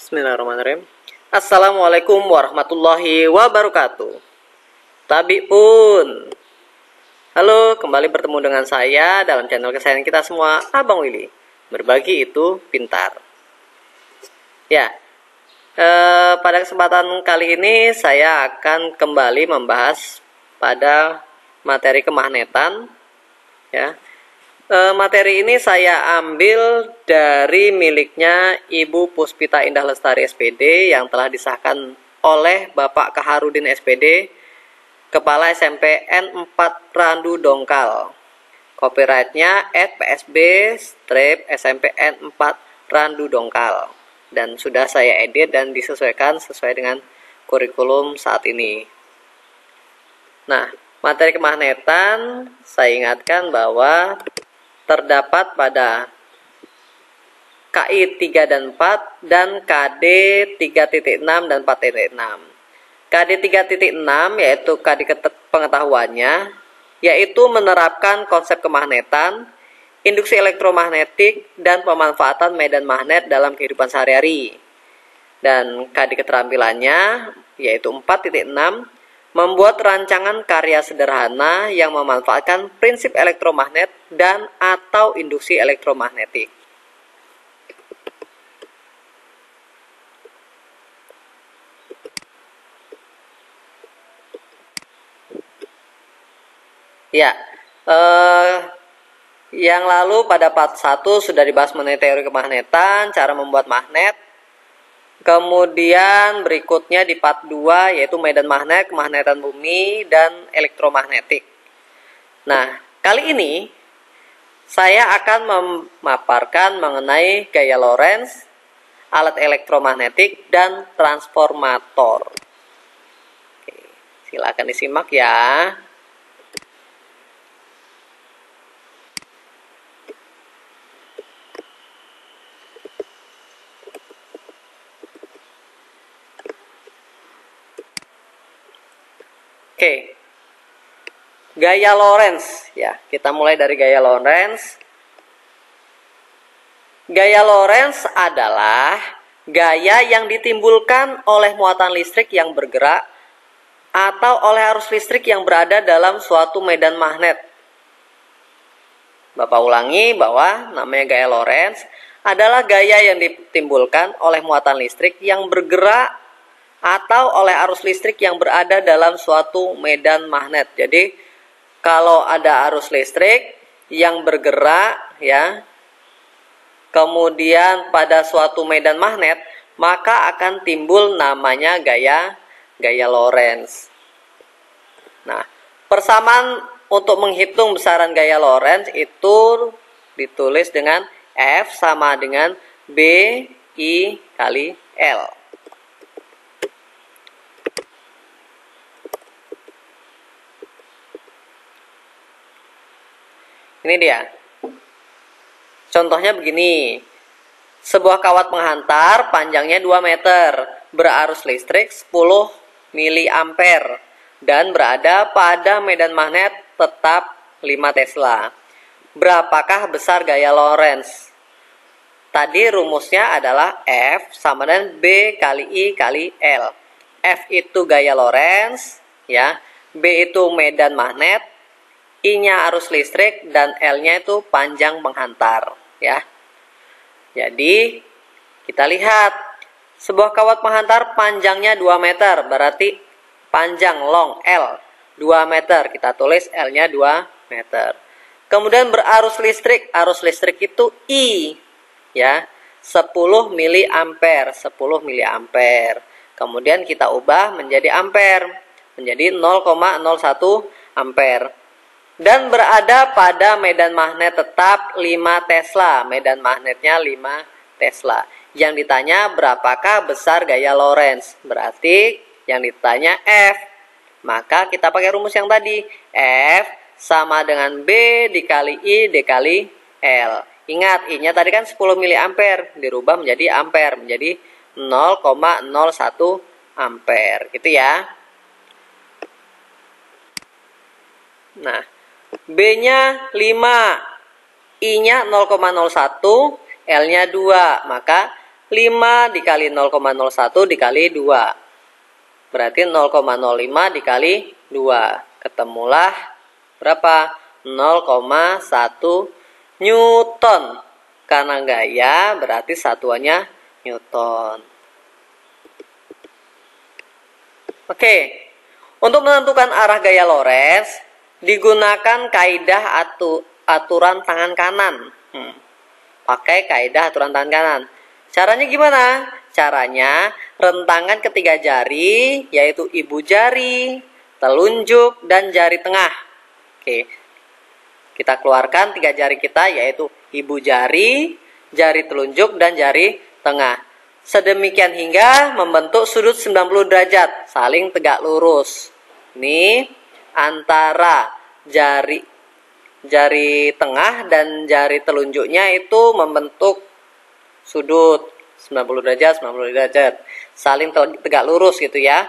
Bismillahirrahmanirrahim. Assalamualaikum warahmatullahi wabarakatuh. Tabiun. Halo, kembali bertemu dengan saya dalam channel kesayangan kita semua, Abang Willy. Berbagi itu pintar. Ya, pada kesempatan kali ini saya akan kembali membahas pada materi kemagnetan. Ya, materi ini saya ambil dari miliknya Ibu Puspita Indah Lestari SPD yang telah disahkan oleh Bapak Kaharudin SPD, Kepala SMP N4 Randu Dongkal. Copyrightnya @psb-SMP N4 Randu Dongkal. Dan sudah saya edit dan disesuaikan sesuai dengan kurikulum saat ini. Nah, materi kemagnetan saya ingatkan bahwa terdapat pada KI 3 dan 4 dan KD 3.6 dan 4.6. KD 3.6 yaitu KD pengetahuannya, yaitu menerapkan konsep kemagnetan, induksi elektromagnetik, dan pemanfaatan medan magnet dalam kehidupan sehari-hari. Dan KD keterampilannya yaitu 4.6, membuat rancangan karya sederhana yang memanfaatkan prinsip elektromagnet dan atau induksi elektromagnetik. Ya, yang lalu pada part 1 sudah dibahas mengenai teori kemagnetan, cara membuat magnet. Kemudian berikutnya di part 2 yaitu medan magnet, kemagnetan bumi, dan elektromagnetik. Nah, kali ini saya akan memaparkan mengenai gaya Lorentz, alat elektromagnetik, dan transformator. Oke, silakan disimak ya. Oke, gaya Lorentz ya, kita mulai dari gaya Lorentz. Gaya Lorentz adalah gaya yang ditimbulkan oleh muatan listrik yang bergerak atau oleh arus listrik yang berada dalam suatu medan magnet. Bapak ulangi bahwa namanya gaya Lorentz adalah gaya yang ditimbulkan oleh muatan listrik yang bergerak atau oleh arus listrik yang berada dalam suatu medan magnet. Jadi kalau ada arus listrik yang bergerak ya, kemudian pada suatu medan magnet, maka akan timbul namanya gaya Lorentz. Nah, persamaan untuk menghitung besaran gaya Lorentz itu ditulis dengan F sama dengan B I kali L. Ini dia. Contohnya begini. Sebuah kawat penghantar panjangnya 2 meter, berarus listrik 10 mA dan berada pada medan magnet tetap 5 Tesla. Berapakah besar gaya Lorentz? Tadi rumusnya adalah F sama dengan B kali I kali L. F itu gaya Lorentz, ya. B itu medan magnet, I-nya arus listrik, dan L-nya itu panjang penghantar, ya. Jadi, kita lihat sebuah kawat penghantar panjangnya 2 meter, berarti panjang long L 2 meter. Kita tulis L-nya 2 meter. Kemudian berarus listrik itu I, ya, 10 mA, 10 mA. Kemudian kita ubah menjadi ampere, menjadi 0,01 ampere. Dan berada pada medan magnet tetap 5 Tesla. Medan magnetnya 5 Tesla. Yang ditanya berapakah besar gaya Lorentz? Berarti yang ditanya F. Maka kita pakai rumus yang tadi. F sama dengan B dikali I dikali L. Ingat, I-nya tadi kan 10 mA. Dirubah menjadi ampere. Menjadi 0,01 ampere. Gitu ya. Nah, B-nya 5, I-nya 0,01, L-nya 2. Maka 5 dikali 0,01 dikali 2. Berarti 0,05 dikali 2. Ketemulah berapa? 0,1 Newton. Karena gaya berarti satuannya Newton. Oke. Untuk menentukan arah gaya Lorentz digunakan kaidah aturan tangan kanan. Pakai kaidah aturan tangan kanan. Caranya gimana? Caranya rentangan ketiga jari, yaitu ibu jari, telunjuk, dan jari tengah. Oke. Kita keluarkan tiga jari kita, yaitu ibu jari, jari telunjuk, dan jari tengah. Sedemikian hingga membentuk sudut 90 derajat, saling tegak lurus. Ini antara jari tengah dan jari telunjuknya itu membentuk sudut 90 derajat, 90 derajat. Saling tegak lurus gitu ya.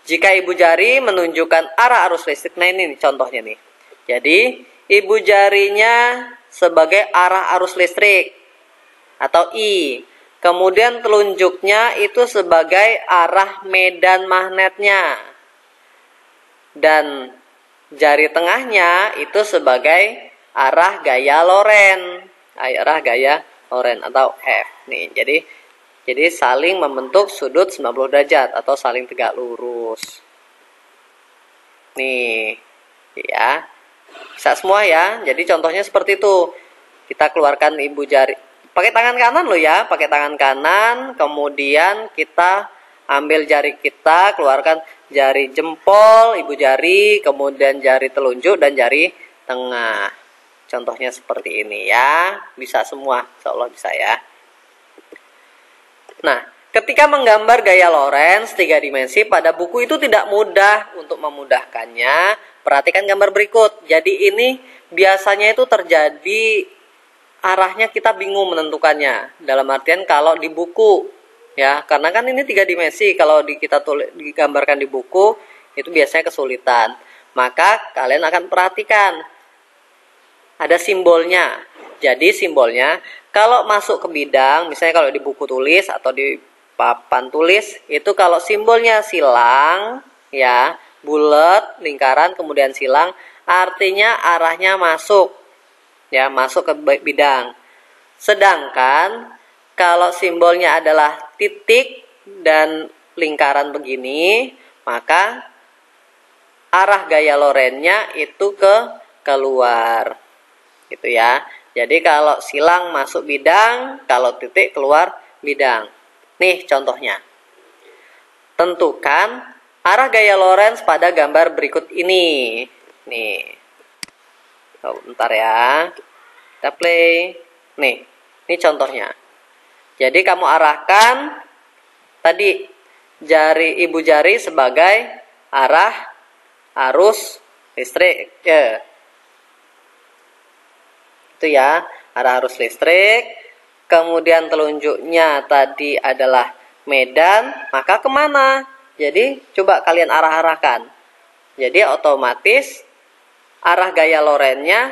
Jika ibu jari menunjukkan arah arus listrik, nah ini contohnya nih. Jadi, ibu jarinya sebagai arah arus listrik atau I. Kemudian telunjuknya itu sebagai arah medan magnetnya. Dan jari tengahnya itu sebagai arah gaya Lorentz. Arah gaya Lorentz atau F. Nih, jadi saling membentuk sudut 90 derajat atau saling tegak lurus. Nih, ya. Bisa semua ya. Jadi contohnya seperti itu. Kita keluarkan ibu jari. Pakai tangan kanan loh ya, pakai tangan kanan, kemudian kita ambil jari kita, keluarkan jari jempol, ibu jari, kemudian jari telunjuk dan jari tengah. Contohnya seperti ini ya, bisa semua, insya Allah bisa ya. Nah, ketika menggambar gaya Lorentz 3 dimensi pada buku itu tidak mudah. Untuk memudahkannya, perhatikan gambar berikut. Jadi ini biasanya itu terjadi arahnya kita bingung menentukannya. Dalam artian kalau di buku ya, karena kan ini 3 dimensi, kalau kita digambarkan di buku itu biasanya kesulitan. Maka kalian akan perhatikan ada simbolnya. Jadi simbolnya kalau masuk ke bidang, misalnya kalau di buku tulis atau di papan tulis, itu kalau simbolnya silang ya, bulat, lingkaran, kemudian silang, artinya arahnya masuk. Ya, masuk ke bidang. Sedangkan kalau simbolnya adalah titik dan lingkaran begini, maka arah gaya Lorentz-nya itu keluar. Gitu ya. Jadi kalau silang masuk bidang, kalau titik keluar bidang. Nih contohnya. Tentukan arah gaya Lorentz pada gambar berikut ini. Nih. Oh, bentar ya. Kita play. Nih, ini contohnya. Jadi kamu arahkan tadi ibu jari sebagai arah arus listrik. Ya. Itu ya, arah arus listrik. Kemudian telunjuknya tadi adalah medan, maka kemana? Jadi coba kalian arahkan. Jadi otomatis arah gaya Lorentz-nya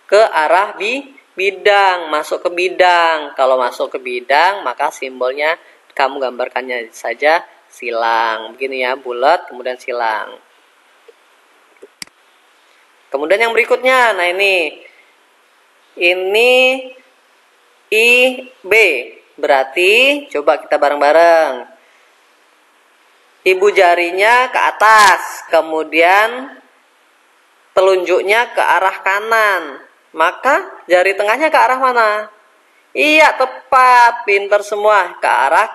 ke arah bidang, masuk ke bidang. Kalau masuk ke bidang, maka simbolnya kamu gambarkannya saja silang. Begini ya, bulat, kemudian silang. Kemudian yang berikutnya, nah ini IB. Berarti, coba kita bareng-bareng. Ibu jarinya ke atas, kemudian telunjuknya ke arah kanan, maka jari tengahnya ke arah mana? Iya, tepat, pinter semua, ke arah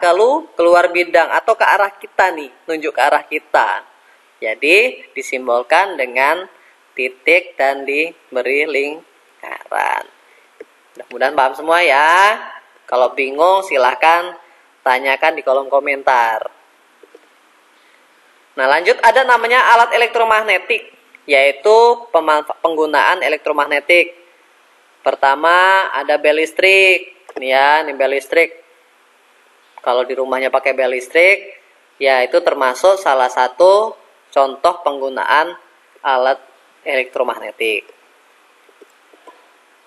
keluar bidang atau ke arah kita nih, nunjuk ke arah kita. Jadi disimbolkan dengan titik dan diberi lingkaran. Mudah-mudahan paham semua ya. Kalau bingung silahkan tanyakan di kolom komentar. Nah, lanjut ada namanya alat elektromagnetik, yaitu penggunaan elektromagnetik. Pertama ada bel listrik. Nih ya, ini bel listrik. Kalau di rumahnya pakai bel listrik, ya itu termasuk salah satu contoh penggunaan alat elektromagnetik.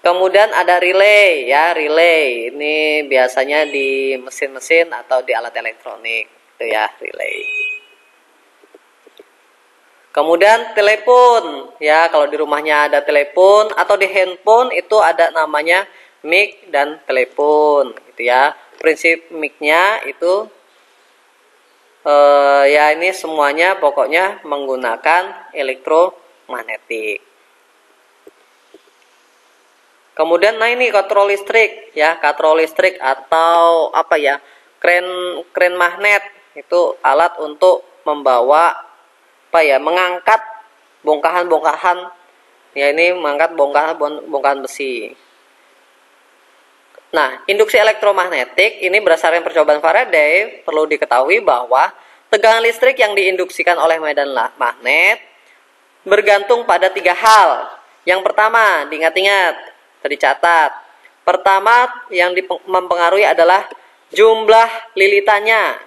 Kemudian ada relay ya, relay. Ini biasanya di mesin-mesin atau di alat elektronik, itu ya, relay. Kemudian telepon ya, kalau di rumahnya ada telepon atau di handphone itu ada namanya mic dan telepon gitu ya. Prinsip mic-nya itu ya ini semuanya pokoknya menggunakan elektromagnetik. Kemudian nah ini katrol listrik ya, katrol listrik atau apa ya, kren magnet, itu alat untuk membawa apa ya, mengangkat bongkahan-bongkahan ya, ini mengangkat bongkahan besi. Nah, induksi elektromagnetik ini berdasarkan percobaan Faraday, perlu diketahui bahwa tegangan listrik yang diinduksikan oleh medan magnet bergantung pada 3 hal. Yang pertama, diingat-ingat, dicatat. Pertama yang mempengaruhi adalah jumlah lilitannya.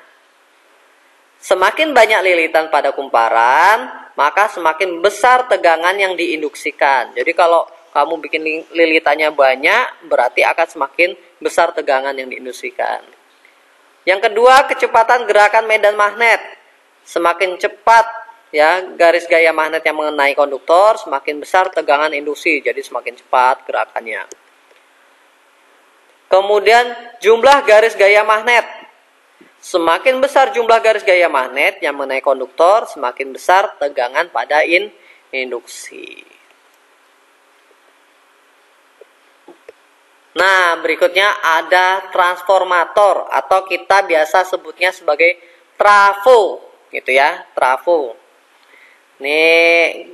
Semakin banyak lilitan pada kumparan, maka semakin besar tegangan yang diinduksikan. Jadi kalau kamu bikin lilitannya banyak, berarti akan semakin besar tegangan yang diinduksikan. Yang kedua, kecepatan gerakan medan magnet. Semakin cepat ya garis gaya magnet yang mengenai konduktor, semakin besar tegangan induksi, jadi semakin cepat gerakannya. Kemudian jumlah garis gaya magnet. Semakin besar jumlah garis gaya magnet yang mengenai konduktor, semakin besar tegangan pada induksi. Nah, berikutnya ada transformator atau kita biasa sebutnya sebagai trafo, gitu ya, trafo. Ini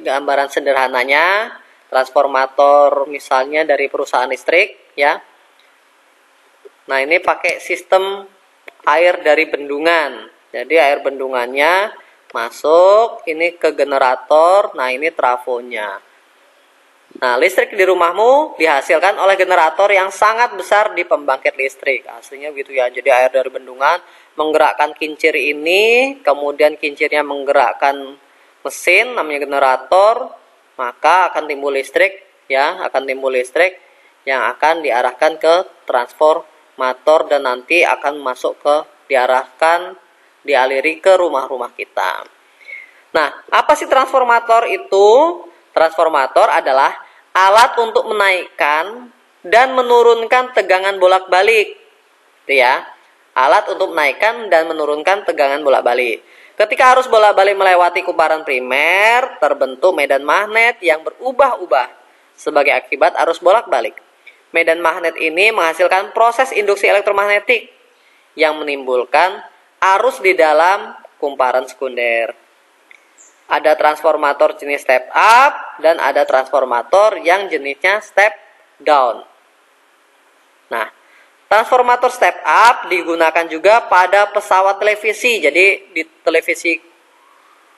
gambaran sederhananya, transformator misalnya dari perusahaan listrik, ya. Nah, ini pakai sistem air dari bendungan. Jadi air bendungannya masuk, ini ke generator, nah ini trafonya. Nah, listrik di rumahmu dihasilkan oleh generator yang sangat besar di pembangkit listrik. Aslinya gitu ya. Jadi air dari bendungan menggerakkan kincir ini, kemudian kincirnya menggerakkan mesin namanya generator, maka akan timbul listrik ya, akan timbul listrik yang akan diarahkan ke transformator dan nanti akan masuk ke dialiri ke rumah-rumah kita. Nah, apa sih transformator itu? Transformator adalah alat untuk menaikkan dan menurunkan tegangan bolak-balik. Itu ya. Alat untuk menaikkan dan menurunkan tegangan bolak-balik. Ketika arus bolak-balik melewati kumparan primer, terbentuk medan magnet yang berubah-ubah sebagai akibat arus bolak-balik. Medan magnet ini menghasilkan proses induksi elektromagnetik yang menimbulkan arus di dalam kumparan sekunder. Ada transformator jenis step up dan ada transformator yang jenisnya step down. Nah, transformator step up digunakan juga pada pesawat televisi. Jadi di televisi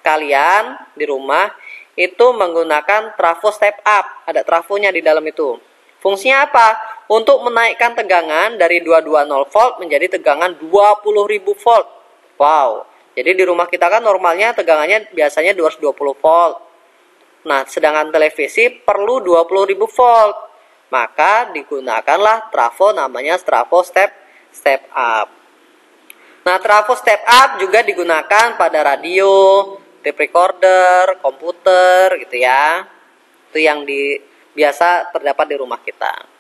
kalian di rumah itu menggunakan trafo step up. Ada trafonya di dalam itu. Fungsinya apa? Untuk menaikkan tegangan dari 220 volt menjadi tegangan 20.000 volt. Wow. Jadi di rumah kita kan normalnya tegangannya biasanya 220 volt. Nah, sedangkan televisi perlu 20.000 volt. Maka digunakanlah trafo namanya trafo step up. Nah, trafo step up juga digunakan pada radio, tape recorder, komputer gitu ya. Itu yang biasa terdapat di rumah kita.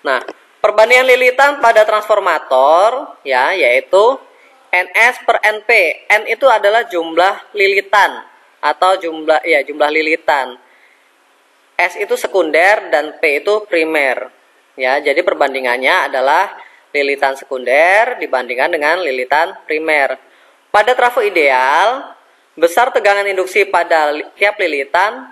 Nah, perbandingan lilitan pada transformator ya yaitu NS per NP. N itu adalah jumlah lilitan atau jumlah lilitan. S itu sekunder dan P itu primer. Ya, jadi perbandingannya adalah lilitan sekunder dibandingkan dengan lilitan primer. Pada trafo ideal, besar tegangan induksi pada tiap lilitan,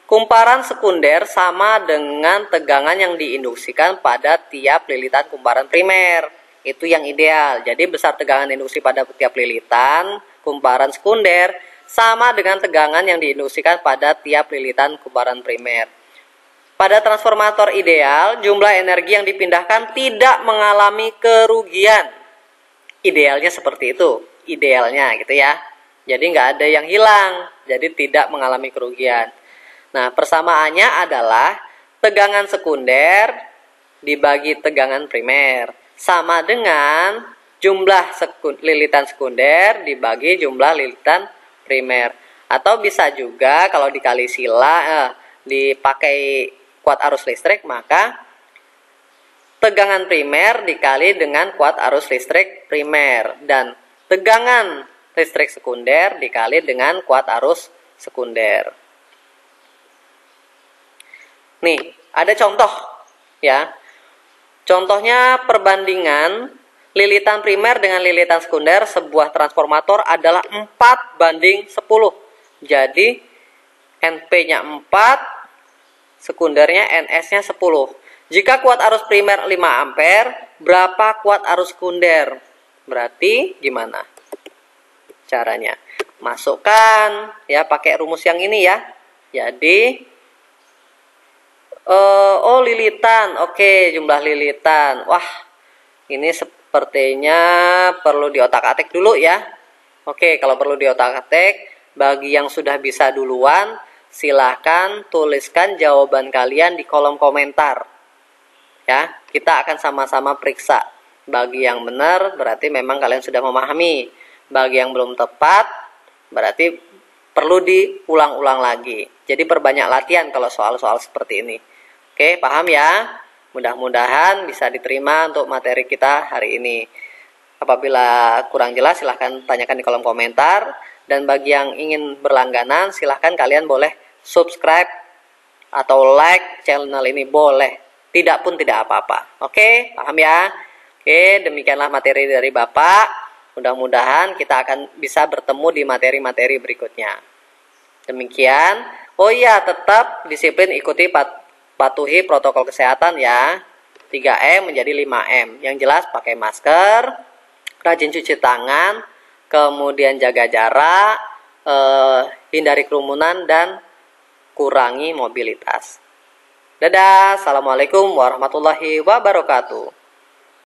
kumparan sekunder sama dengan tegangan yang diinduksikan pada tiap lilitan kumparan primer. Itu yang ideal. Jadi besar tegangan induksi pada tiap lilitan kumparan sekunder sama dengan tegangan yang diinduksikan pada tiap lilitan kumparan primer. Pada transformator ideal, jumlah energi yang dipindahkan tidak mengalami kerugian. Idealnya seperti itu. Idealnya gitu ya. Jadi nggak ada yang hilang, jadi tidak mengalami kerugian. Nah, persamaannya adalah tegangan sekunder dibagi tegangan primer sama dengan jumlah lilitan sekunder dibagi jumlah lilitan primer. Atau bisa juga kalau dikali dipakai kuat arus listrik, maka tegangan primer dikali dengan kuat arus listrik primer dan tegangan listrik sekunder dikali dengan kuat arus sekunder. Nih, ada contoh ya. Contohnya perbandingan lilitan primer dengan lilitan sekunder sebuah transformator adalah 4:10. Jadi NP-nya 4, sekundernya NS-nya 10. Jika kuat arus primer 5 ampere, berapa kuat arus sekunder? Berarti gimana caranya? Masukkan ya pakai rumus yang ini ya. Jadi lilitan. Oke, jumlah lilitan. Wah, ini sepertinya perlu diotak-atik dulu ya. Oke, kalau perlu diotak-atik, bagi yang sudah bisa duluan, silahkan tuliskan jawaban kalian di kolom komentar. Ya, kita akan sama-sama periksa. Bagi yang benar, berarti memang kalian sudah memahami. Bagi yang belum tepat, berarti perlu diulang-ulang lagi. Jadi perbanyak latihan kalau soal-soal seperti ini. Oke, paham ya? Mudah-mudahan bisa diterima untuk materi kita hari ini. Apabila kurang jelas, silahkan tanyakan di kolom komentar. Dan bagi yang ingin berlangganan, silahkan kalian boleh subscribe atau like channel ini, boleh. Tidak pun tidak apa-apa. Oke, paham ya? Oke, demikianlah materi dari Bapak. Mudah-mudahan kita akan bisa bertemu di materi-materi berikutnya. Demikian. Oh iya, tetap disiplin, ikuti patuhi protokol kesehatan ya. 3M menjadi 5M. Yang jelas pakai masker, rajin cuci tangan, kemudian jaga jarak, hindari kerumunan, dan kurangi mobilitas. Dadah, assalamualaikum warahmatullahi wabarakatuh.